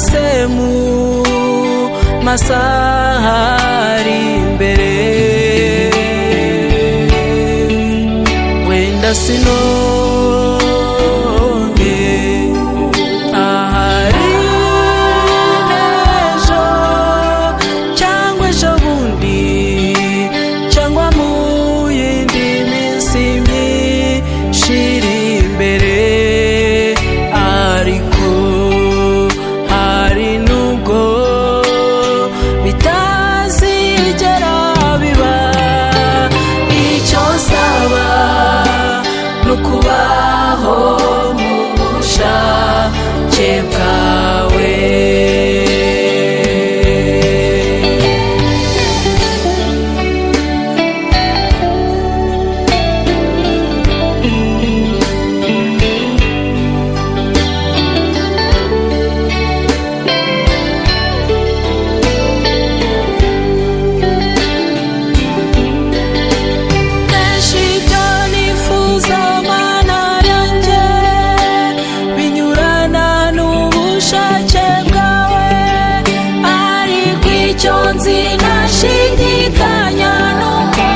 se mu masaha ari imbere, wenda sinone ahari ejo cyangwa ejo bundi cyangwa mu yindi minsi myinshi iri imbere, ariko hari nubwo bitazigera biba. Icyo nsaba ni ukubaho mu bushake bwawe. Sinashidikanya nuko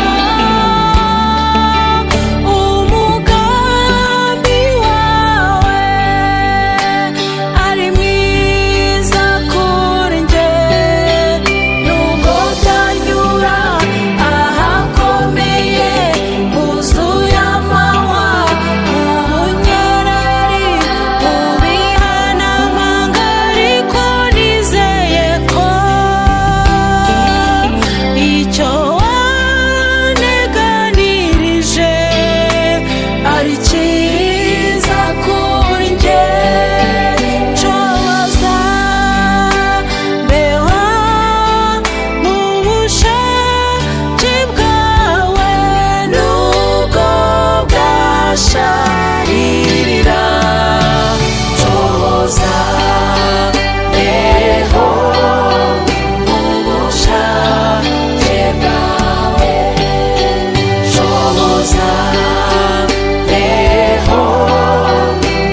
umugambi wawe ari mwiza kuri njye, nubwo byanyura ahakomeye huzuye amahwa, ubunyereri bubihanamanga, ariko nizeye ko icyo waneganirije ari cyiza kuri njye. Nshoboza mbeho mu bushake bwawe, nubwo bwasharirira. Nshoboza mbeho mu bushake bwawe, nshoboza mbeho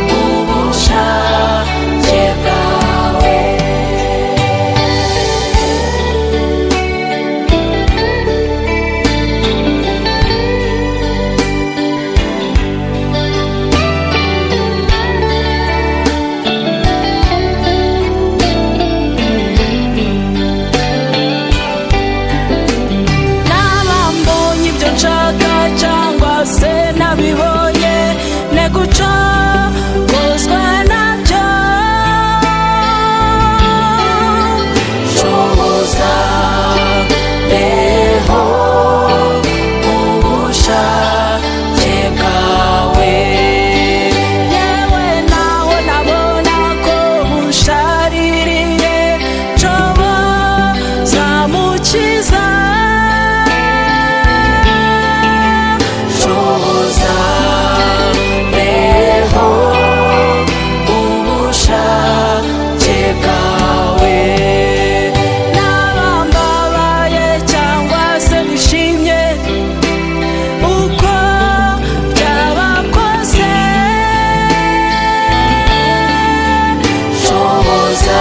mu bushake bwawe. Nabambonye ibyo nshaka cyangwa se nabibonye, negucogozwa nabyo. Nshoboza mbeho mu bushake bwawe, yewe naho nabona ko bushaririye, nshoboza mukiza. Nshoboza mbeho mu bushake bwawe, nabambabaye cyangwa se nishimye, uko byaba kose. Nshoboza